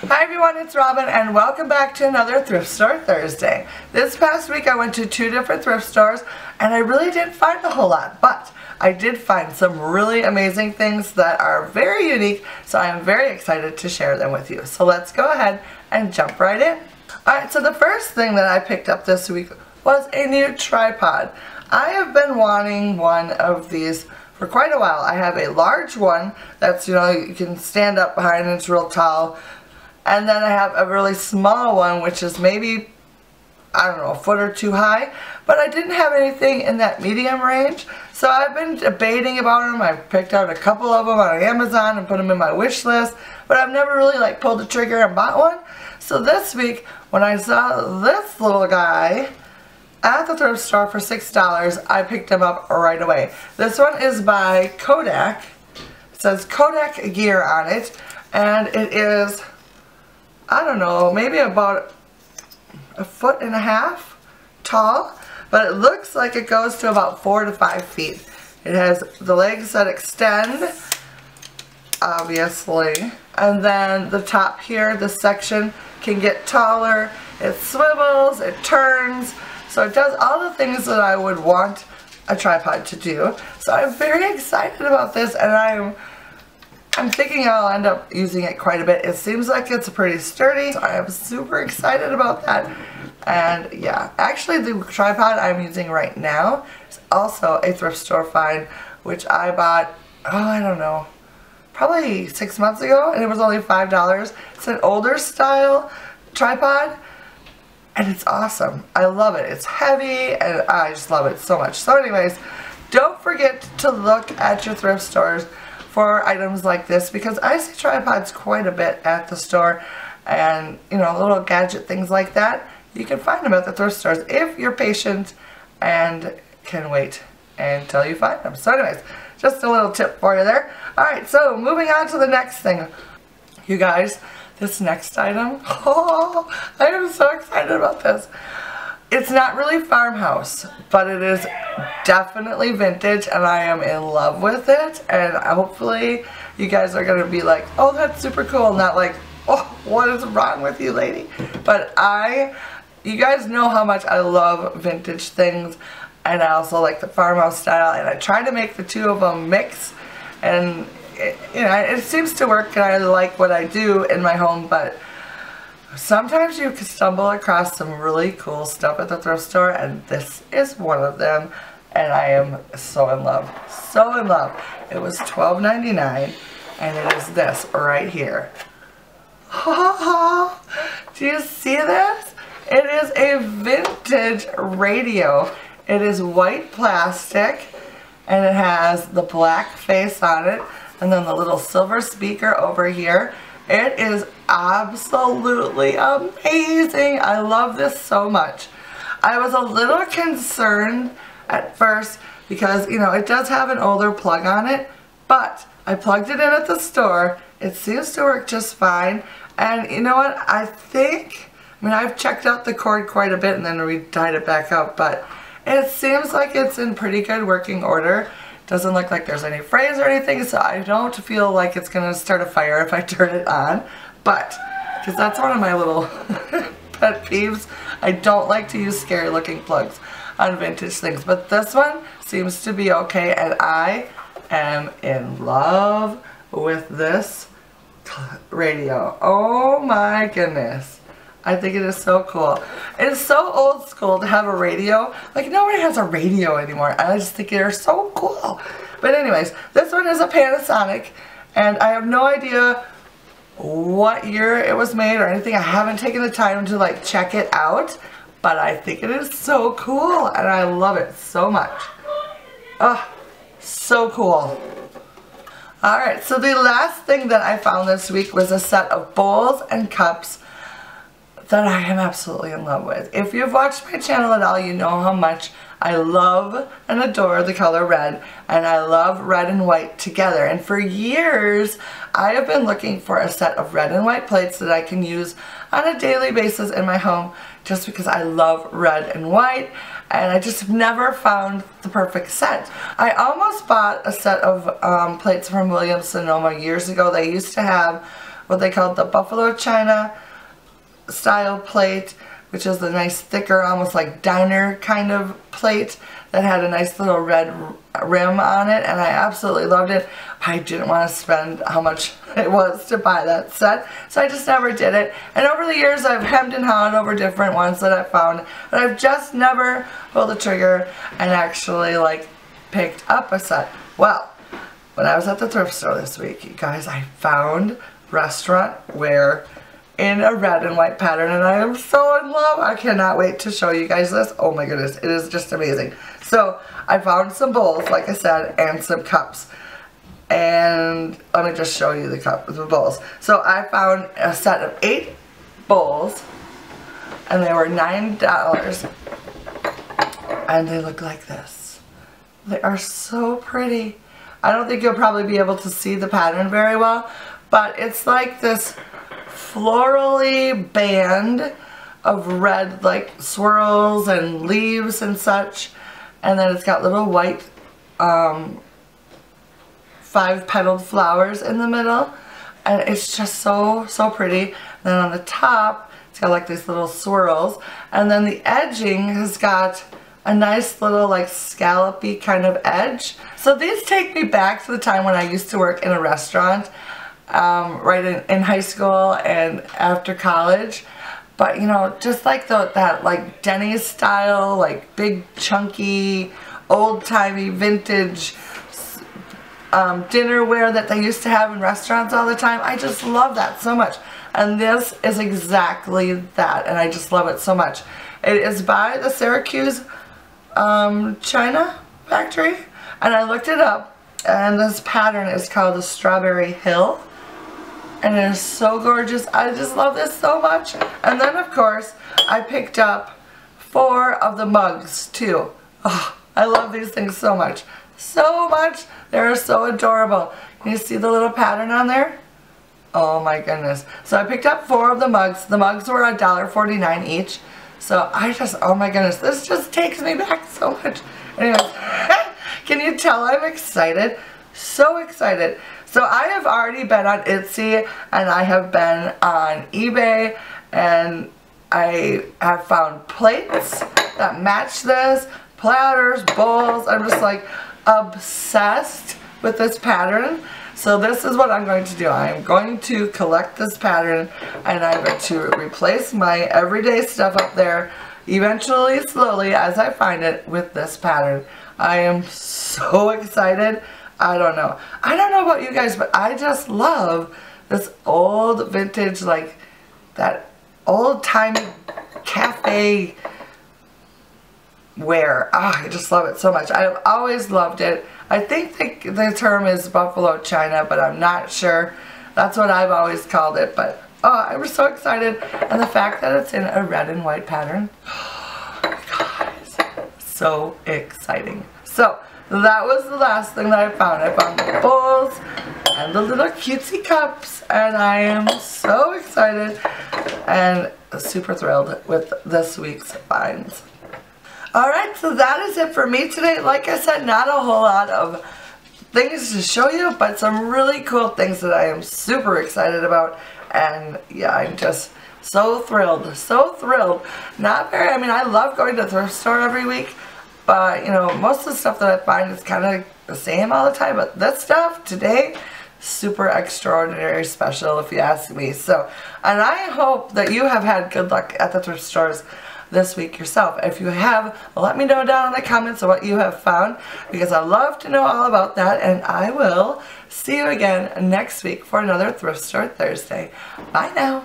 Hi everyone, it's Robin and welcome back to another Thrift Store Thursday. This past week I went to 2 different thrift stores and I really didn't find a whole lot, but I did find some really amazing things that are very unique, so I am very excited to share them with you. So let's go ahead and jump right in. Alright, so the first thing that I picked up this week was a new tripod. I have been wanting one of these for quite a while. I have a large one that's, you can stand up behind and it's real tall. And then I have a really small one, which is maybe, I don't know, a foot or two high. But I didn't have anything in that medium range. So I've been debating about them. I've picked out a couple of them on Amazon and put them in my wish list. But I've never really pulled the trigger and bought one. So this week, when I saw this little guy at the thrift store for $6, I picked him up right away. This one is by Kodak. It says Kodak Gear on it. And it is, I don't know, maybe about a foot and a half tall, but it looks like it goes to about 4 to 5 feet. It has the legs that extend, obviously, and then the top here, this section can get taller. It swivels, it turns, so it does all the things that I would want a tripod to do. So I'm very excited about this, and I'm thinking I'll end up using it quite a bit. It seems like it's pretty sturdy, so I am super excited about that. And yeah, actually the tripod I'm using right now is also a thrift store find, which I bought, I don't know, probably 6 months ago, and it was only $5. It's an older style tripod, and it's awesome. I love it. It's heavy, and I just love it so much. So anyways, don't forget to look at your thrift stores for items like this, because I see tripods quite a bit at the store, and little gadget things like that, you can find them at the thrift stores if you're patient and can wait until you find them. So anyways, just a little tip for you there. Alright, so moving on to the next thing. You guys, this next item, I am so excited about this. It's not really farmhouse, but it is definitely vintage, and I am in love with it, and hopefully you guys are going to be like, oh, that's super cool, not like, oh, what is wrong with you, lady? But you guys know how much I love vintage things, and I also like the farmhouse style, and I try to make the two of them mix, and it seems to work, and I like what I do in my home, but sometimes you can stumble across some really cool stuff at the thrift store, and this is one of them, and I am so in love. So in love. It was $12.99, and it is this right here. Do you see this? It is a vintage radio. It is white plastic, and it has the black face on it, and then the little silver speaker over here. It is absolutely amazing. I love this so much. I was a little concerned at first because, it does have an older plug on it, but I plugged it in at the store. It seems to work just fine. And you know what? I've checked out the cord quite a bit and then re-tied it back up, but it seems like it's in pretty good working order. Doesn't look like there's any frays or anything, so I don't feel like it's going to start a fire if I turn it on. But, because that's one of my little pet peeves, I don't like to use scary looking plugs on vintage things. But this one seems to be okay, and I am in love with this radio. Oh my goodness. I think it is so cool. It's so old school to have a radio. Like, nobody has a radio anymore. I just think they're so cool. But anyways, this one is a Panasonic, and I have no idea what year it was made or anything. I haven't taken the time to check it out, but I think it is so cool, and I love it so much. Oh, so cool. Alright, so the last thing that I found this week was a set of bowls and cups that I am absolutely in love with. If you've watched my channel at all, you know how much I love and adore the color red, and I love red and white together. And for years, I have been looking for a set of red and white plates that I can use on a daily basis in my home, just because I love red and white, and I just have never found the perfect set. I almost bought a set of plates from Williams-Sonoma years ago. They used to have what they called the buffalo china style plate, which is the nice thicker, almost like diner kind of plate that had a nice little red rim on it, and I absolutely loved it. I didn't want to spend how much it was to buy that set, so I just never did it. And over the years I've hemmed and hawed over different ones that I found, but I've just never pulled the trigger and actually like picked up a set. Well, when I was at the thrift store this week, you guys, I found restaurant wear in a red and white pattern, and I am so in love. I cannot wait to show you guys this. Oh my goodness, it is just amazing. So I found some bowls, like I said, and some cups. And let me just show you the bowls. So I found a set of 8 bowls, and they were $9. And they look like this. They are so pretty. I don't think you'll probably be able to see the pattern very well, but it's like this florally band of red like swirls and leaves and such, and then it's got little white 5-petaled flowers in the middle, and it's just so pretty. And then on the top it's got like these little swirls, and then the edging has got a nice little like scallopy kind of edge. So these take me back to the time when I used to work in a restaurant, right in high school and after college. But you know, just like that like Denny's style, like big chunky old-timey vintage dinnerware that they used to have in restaurants all the time. I just love that so much, and this is exactly that, and I just love it so much. It is by the Syracuse China factory, and I looked it up, and this pattern is called the Strawberry Hill, and it is so gorgeous. I just love this so much. And then of course I picked up 4 of the mugs too. Oh, I love these things so much. So much. They're so adorable. Can you see the little pattern on there? Oh my goodness. So I picked up 4 of the mugs. The mugs were $1.49 each. So I just, oh my goodness, this just takes me back so much. Anyways, can you tell I'm excited? So excited. So I have already been on Etsy, and I have been on eBay, and I have found plates that match this, platters, bowls. I'm just like obsessed with this pattern. So this is what I'm going to do. I'm going to collect this pattern, and I'm going to replace my everyday stuff up there eventually, slowly, as I find it, with this pattern. I am so excited. I don't know about you guys, but I just love this old vintage, like that old-timey cafe wear. I just love it so much. I've always loved it. I think the term is buffalo china, but I'm not sure. That's what I've always called it, but oh, I was so excited. And the fact that it's in a red and white pattern, oh, guys, so exciting. So that was the last thing that I found. I found the bowls and the little cutesy cups, and I am so excited and super thrilled with this week's finds. Alright, so that is it for me today. Like I said, not a whole lot of things to show you, but some really cool things that I am super excited about. And yeah, I'm just so thrilled, so thrilled. I mean, I love going to the thrift store every week, but you know, most of the stuff that I find is kind of the same all the time. But this stuff today, super extraordinary special if you ask me. So, and I hope that you have had good luck at the thrift stores this week yourself. If you have, let me know down in the comments of what you have found, because I love to know all about that. And I will see you again next week for another Thrift Store Thursday. Bye now.